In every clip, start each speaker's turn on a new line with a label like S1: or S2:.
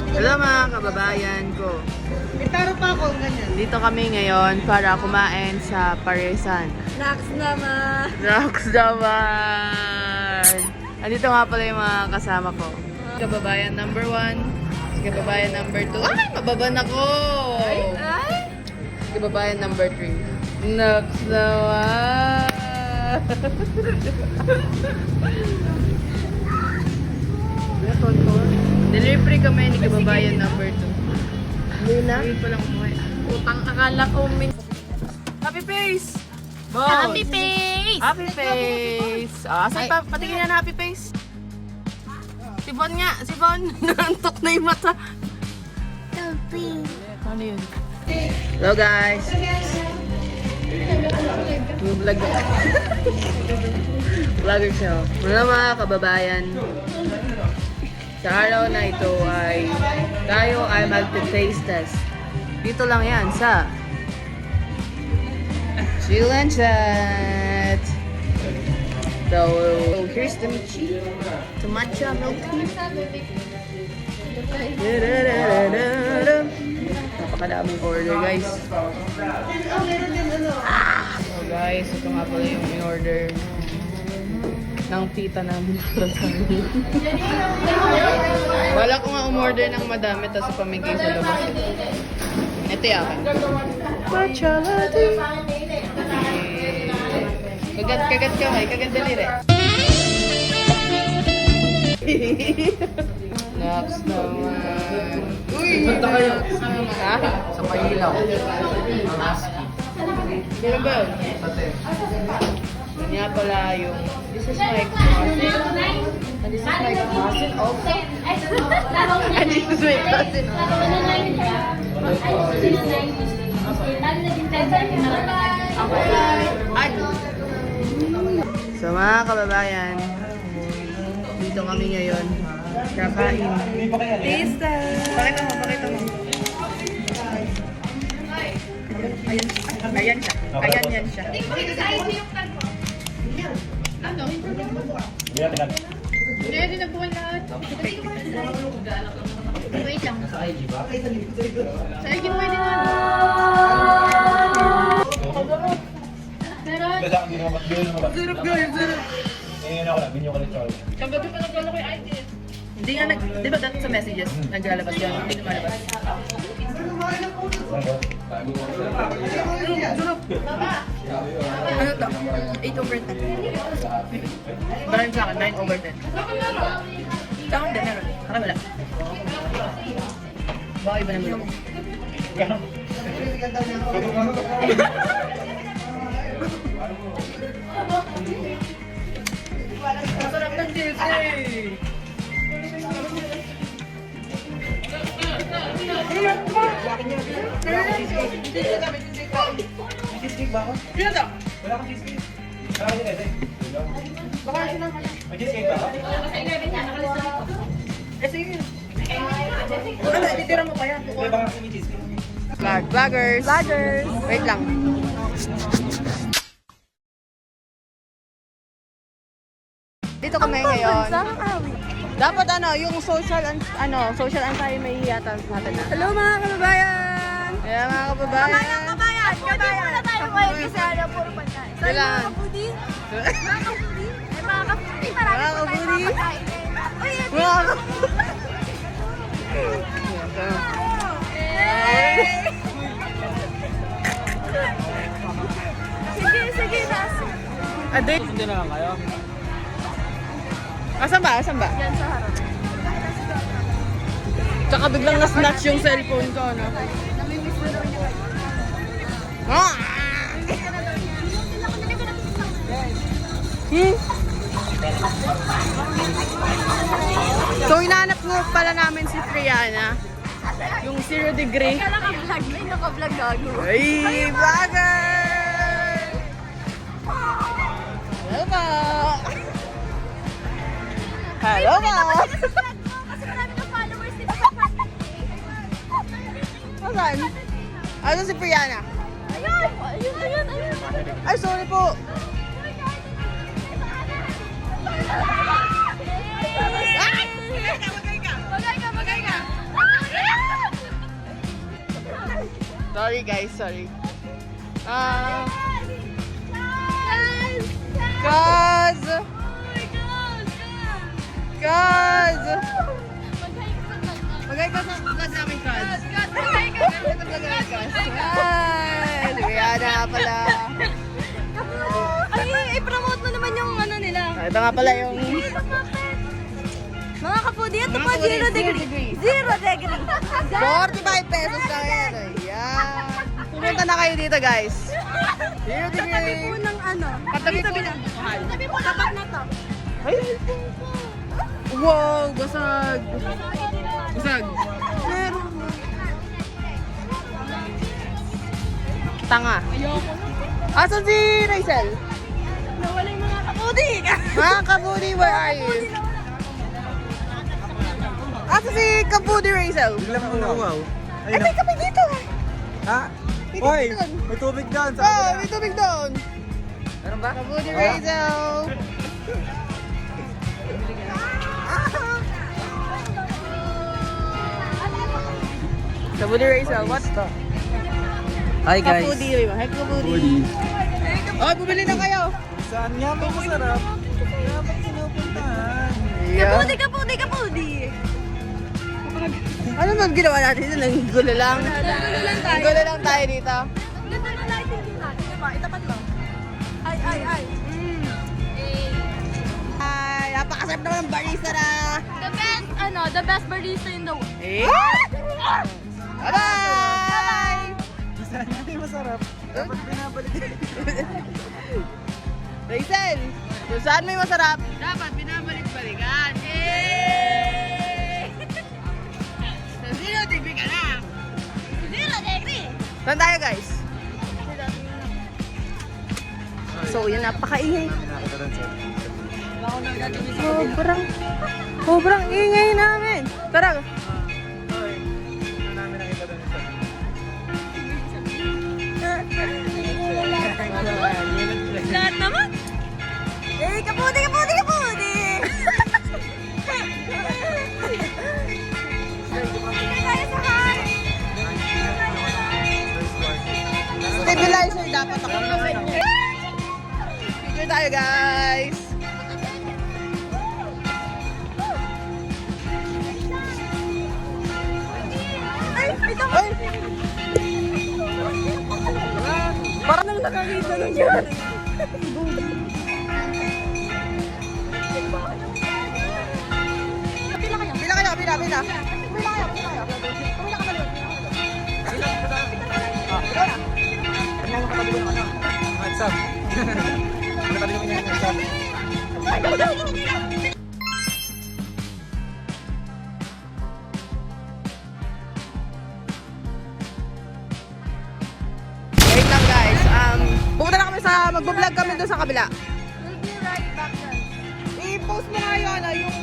S1: Hello mga kababayan ko.
S2: May taro pa ako, ganyan.
S1: Dito kami ngayon para kumain sa Parisan.
S2: Nax naman.
S1: Rocks naman! Andito nga pala yung mga kasama ko. Kababayan number 1. Kababayan number 2. Ay! Mababan ako!
S2: Ay!
S1: Kababayan number 3. Rocks naman! Delivery kami ni kababayan number 2.
S2: Hindi na.
S1: Hindi pa lang umuwi.
S2: Utang akala ko
S1: Happy face! Boss!
S2: Happy face!
S1: Happy face! Ah, saan pa? Patingin na happy face. Si Von nga, si Von. Narantok na yung mata.
S2: Happy.
S1: Ano yun? Hello guys! Yung vlog na. Vlogger siya. Mga mga kababayan, sa araw na ito ay tayo ay mag-taste test. Dito lang yan sa Chill and Chat. So, here's the michi. The matcha milk tea. Napakadaming order guys. So guys, ito nga pala yung in-order ng tita namin para sa amin. Wala ko nga umorder ng madami tapos pamigay sa labas. Ito yung akin. Matcha latte. Kagat kamay, kagat daliri. Next naman. Uy! Punta kayo. Ha? Sa Pailaw. Ang ASCII. Meron ba yun? Yan nga pala yung this is my cousin. And this is my cousin also. And this is my cousin Ay! So mga kababayan, dito kami ngayon. Kakain. Taste test! Pakita mo. Ayan siya. Ayan yan siya. Hindi, hindi nagbuwan lahat. Wait lang. Sa IG ba? Sa IG pwede na. Sarap guys, sarap.
S3: Ngayon ako lang, binyo ka lang chocolate.
S1: Kagabi pa nagkala ko yung ID. Hindi nga di ba dati sa messages, naglalabas yan, hindi lumalabas. Ano to? 8 over 10. Maraming sa akin, 9 over 10. Sa akin din, meron. Akin wala. Baka iba naman ako. Masarap ng cheesy!
S3: Cheesecake ba ako?
S1: Sino to?
S3: Wala akong cheesecake. Wala akong cheesecake.
S1: Baka siya naman.
S3: May cheesecake ba ako?
S1: Eh sige. Ano, titira mo pa yan.
S3: Wala baka may cheesecake.
S1: Vloggers! Wait lang. Dito kami ngayon. Dapat yung social anxiety may yata natin na.
S2: Hello mga kababayan!
S1: Ayan mga kababayan.
S2: Kabayan! Muna tayo ngayon kasi alam puro pagkain. So,
S1: Kailangan.
S2: mga kapudi? Mga kapudi? Eh, mga kapudi, marami
S1: Mga
S2: po tayo
S1: kapudi.
S2: mga pagkain. Uy, sige, nasa.
S1: Aday.
S3: Hindi na lang kayo.
S1: Asan ba?
S2: Yan sa harap.
S1: Tsaka biglang na-snatch yung cellphone ko, no?
S2: Namimiss mo daw niya kayo.
S1: Ah! So, hinahanap mo pala namin si Triana. Yung 0 degree.
S2: Kaya naka-vlog, may naka-vlog gago.
S1: Ay, vlogger! Hello po! Hello po!
S2: Kasi marami ng followers dito sa
S1: Asan? Asan si Priana?
S2: Ayun.
S1: Ay, sorry po!
S2: Magay ka!
S1: Sorry guys, sorry. Cause Magay ka sa vlog namin, Cause. Ay, si Rihanna nga pala.
S2: Ay, i-promote mo naman yung ano nila.
S1: Ito nga pala yung...
S2: Mga kapudi, ito po,
S1: Mga kapudi,
S2: 0 degree. 0 degree.
S1: 45 pesos lang yan. Ayan. Pumunta na kayo dito, guys. 0
S2: Katabi po
S1: degree.
S2: ng ano.
S1: Katabi po
S2: Tabi
S1: ng...
S2: Katabi po, tapat na to.
S1: Ay! Wow! Basag! Basag!
S2: Meron.
S1: Tanga.
S2: Ayoko.
S1: Asan si Rachel?
S2: Nawala yung mga kapudi.
S1: Mga kabudi, where are you? Asan si kabudi Rachel?
S3: Biglang unawaw.
S1: Ay, may kape dito!
S3: Ha?
S1: May
S3: Oy!
S1: tubig doon.
S3: May tubig doon.
S1: Oh, may tubig doon!
S3: Meron ba?
S1: Kabudi Rachel! Kabudi Rachel, what?
S3: Hi guys.
S1: Kabudi, hi kabudi. Oh, bumili na kayo!
S3: Saan nga may masarap? Dapat sinupuntahan.
S2: Kapudi, kapudi, kapudi.
S1: Ano man ginawa natin dito? Nanggulo lang.
S2: Nanggulo lang tayo.
S1: Nanggulo lang tayo dito.
S2: Ganda na lighting din natin. Diba? Itapat mo. Ay.
S1: Ay, napakasarap naman ng barista na.
S2: The best barista in the world.
S1: Eh? Bye-bye!
S3: Saan nga may masarap? Dapat binabalik.
S1: Rachel, kung saan may masarap, dapat binabalik-balikan. Eh! Sa 0 degree ka na.
S2: 0 degree.
S1: Saan tayo, guys? So, yun, napakaingay. Sobrang ingay namin. Tara.
S2: Lahat naman. Eh, kapudi, kapudi, kapudi. Tayo sa high.
S1: Stabilizer dapat ako. Picture tayo, guys.
S2: Ay, ito.
S1: Ay! Parang nang nakakita lang yan.
S2: Pila kayo.
S1: Pila kayo, pila.
S2: Pila kayo. Pila ka balik.
S3: What's up? Nakatabi kami ng what's up?
S1: Wait lang, guys. Pupunta na kami sa, mag-vlog kami doon sa kabila.
S2: We'll be right back then.
S1: I-post mo nga yun, yung...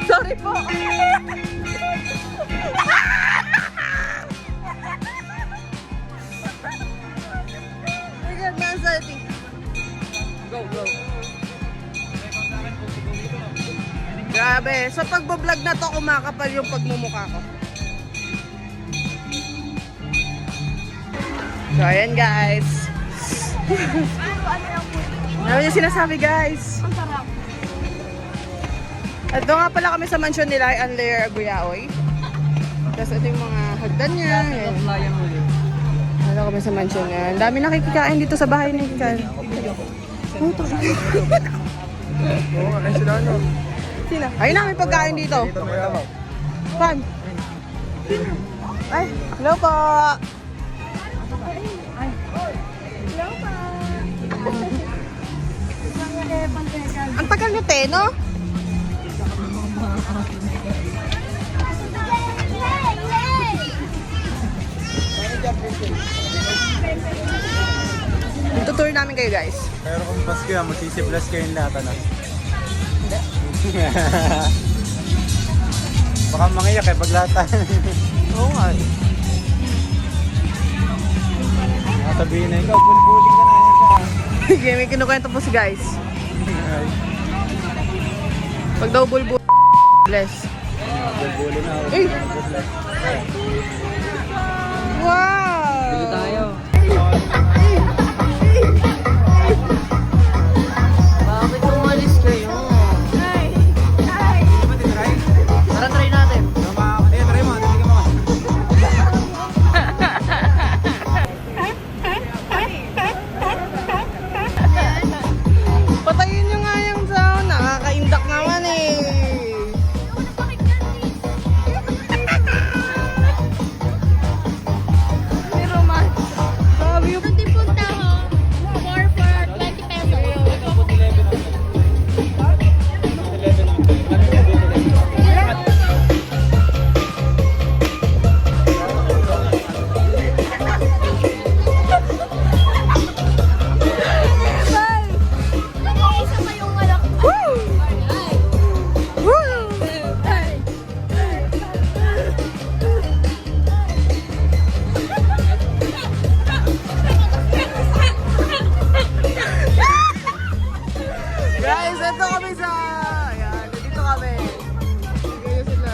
S1: Sorry po. Ayan, Manzati. Go. Grabe. Sa pagbablog na to, kumakapal yung pagmumukha ko. So, ayan, guys.
S2: Ano yung food?
S1: Ano yung sinasabi, guys?
S2: Ang sarap.
S1: At doon nga pala kami sa mansion nila, Anler Aguyaoy. Tapos ito yung mga hagdan niya. Ayan. Ano kami sa mansion niya. Ang dami nakikikain dito sa bahay ni Kikan. Puto.
S3: Oo, ano sila ano?
S1: Sino? Ayun na, may pagkain dito.
S3: Dito may tabaw.
S1: Saan? Ay, hello po. Ang tagal nito eh, no? Tutur namin kayo, guys.
S3: Pero kung Pasko yan, magsisiplas kayong lahat, ano? Baka mangiyak eh, pag lahat tayo.
S1: Oo nga.
S3: Sabihin na ikaw, bulbuling ka na siya.
S1: Sige, may kinukwento po si guys. Pag daw bulbul, bless.
S3: Bulbulo na ako.
S1: Ay! Wow!
S3: Dito tayo.
S1: Bakit umalis kayo? Tara, try natin.
S3: Try mo. Tingnan mo.
S1: Patayin nyo nga yung sound. Nakaka-indak naman eh. Grabe yung... Guys, ito kami sa... Ayan, dito kami. Kayo sila.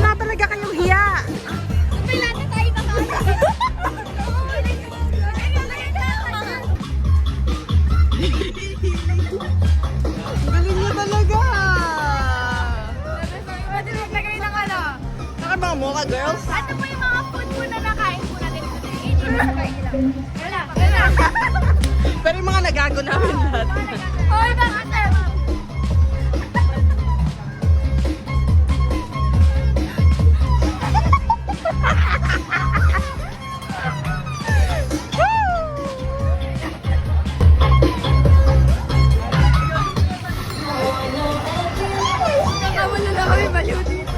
S1: Na talaga kayong hiya. Galing niyo talaga. Nakabang mo ka, girls?
S2: Ano po yung mga food po na nakain po natin today? Hindi na kailan. Wala.
S1: Pero yung mga nagago namin lahat.
S2: Hoy, bakit sir? Nakawala na kami baliw dito.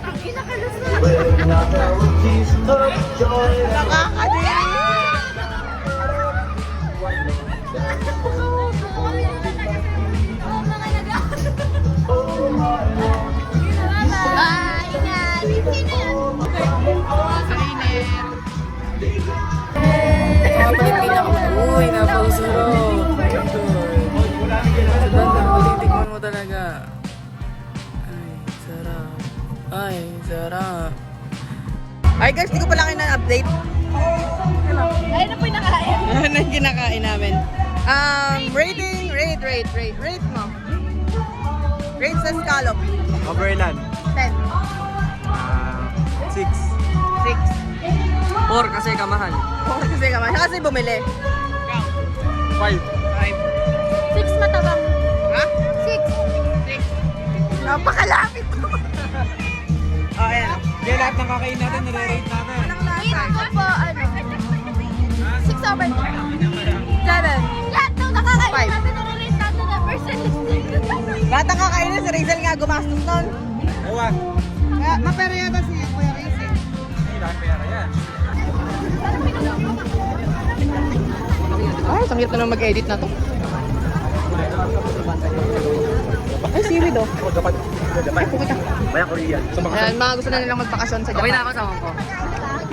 S2: Ang inakalusot.
S1: Nakakadiri. Uy, napakasarap. Titikman mo talaga. Ay, sarap. Ay guys, di ko pala kayo na-update.
S2: Ayun na po yung nakain.
S1: Ano yung kinakain namin? Rate mo. Rate sa scallop.
S3: Overland.
S1: 10.
S3: 6.
S1: 6.
S3: 4 kasi kamahal.
S1: Kasi ka man. Kasi bumili.
S3: 5.
S2: 6 matabang.
S1: Ha?
S2: 6.
S1: 6. Napakalapit mo. Oh, ayan.
S3: Kaya lahat ng kakain natin, nire-rate natin.
S2: Rate ko po, 6 over 10. 7. Lahat ng nakakain
S1: Five.
S2: natin, nare-rate natin na percentage.
S1: Lahat ang kakainin, si Rizal nga gumastos nun.
S3: Ewan.
S1: Mapera yata si Kuya Rizal.
S3: Hindi lang pera yan.
S1: Ay, sangit na naman mag-edit na to. Ay, seaweed oh. Ay, pupunta.
S3: Bayang Korea.
S1: Ayan, mga gusto na nilang magbakasyon sa Japan. Okay na ako sa Hong Kong.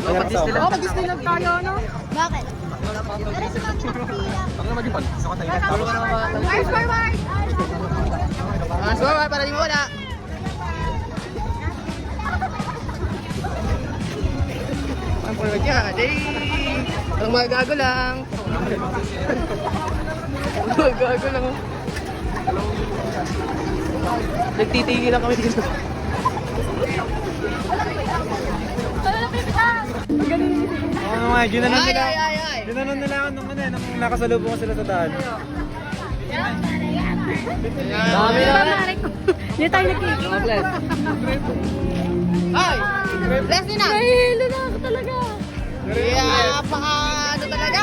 S3: Mag-Disneyland.
S1: Oh, mag-Disneyland tayo, no?
S2: Bakit?
S3: Ako na mag-ipon. Gusto ko tayo.
S2: Mars forward!
S1: Suwa, para di mo wala. Ang forward niya, day. Ang magago lang. Magago lang. Nagtitigil lang kami dito.
S3: Ano nga, ginanon
S1: Ay,
S3: nila.
S1: ay, ay, ay.
S3: Ginanon nila ako nung nung nakasalubong sila sa daan.
S1: Dami na.
S2: Hindi tayo nagkikita.
S1: Bless. Ay! Bless din na.
S2: Nahihilo na ako talaga.
S1: Kaya, ano talaga?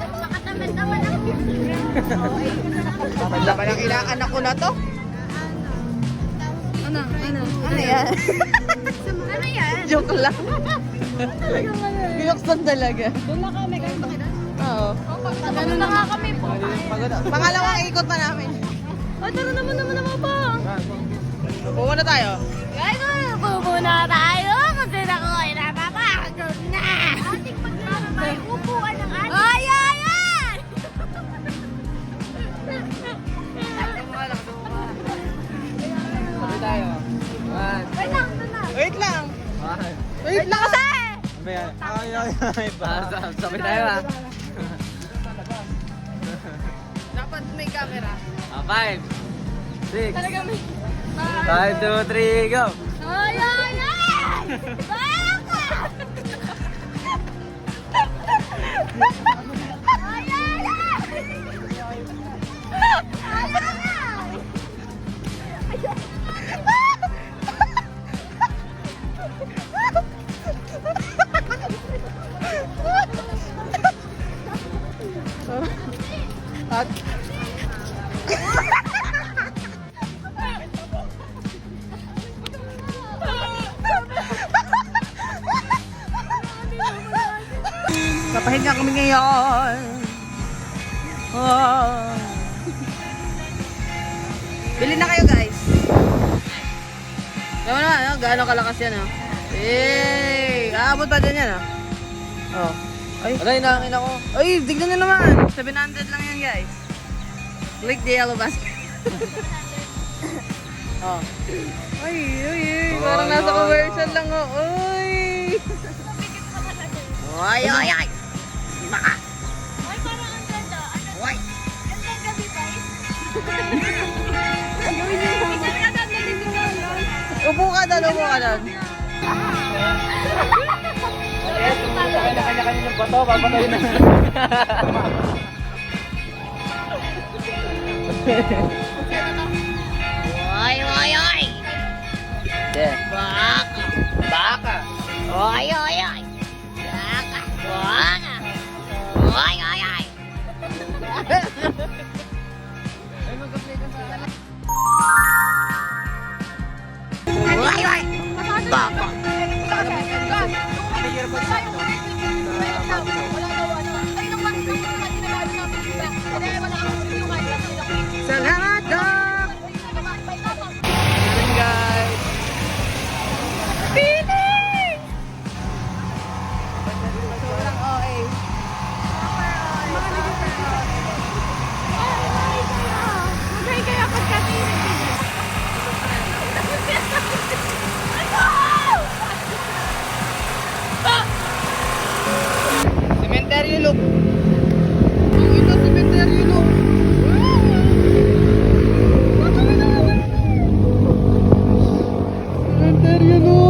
S2: Makatamad-tamad ako.
S1: Wala pa lang ilang anak ko na to.
S2: Ano
S1: yan?
S2: Ano yan?
S1: Joke lang. Binuksan talaga.
S2: Doon na kami, kayo ba kita?
S1: Oo.
S2: Ano na nga kami po?
S1: Pagod. Pangalawang ikot pa namin.
S2: O, tara naman pa.
S1: Pupunta tayo.
S2: Guys, pupunta Lakas eh!
S3: Ay.
S1: Sabi tayo ha. Dapat may camera. 5, 6,
S2: Talaga may...
S1: 5, 2, 3, go!
S2: Ay, ay, ay! Baka! Ay, ay, ay! Ay, ay!
S1: At papahinga kami ngayon. Oh. Bili na kayo guys. Tama naman, ano? Gaano kalakas yan, oh. Aabot pa din yan, oh. Oh. Ay, wala, inangin ako. Ay, tignan nyo naman. 700 lang yan, guys. Click the yellow basket. Oh. Ay, ay, ay. Parang nasa commercial lang, oh. Ay. Ay, ay, ay. Baka.
S2: Ay, parang ang ganda.
S1: Ay.
S2: Ang ganda, guys. Isang ganda din yung ganda.
S1: Upo ka doon, upo ka doon. Kanya-kanya ng bato, papatayin na.
S2: Oy, oy, oy! Baka!
S1: Baka.
S2: Oy, oy, oy! Baka! Baka! Oy, oy, oy!
S1: Ay, mag-play ka sa akin.
S2: Oy, oy! Baka!
S1: Salamat, Doc! Ayan, guys.
S2: Piling!
S1: Sobrang OA.
S2: Magay kaya pagkatingin.
S1: Cemetery look. Ang ito, cemetery look. Cemetery look.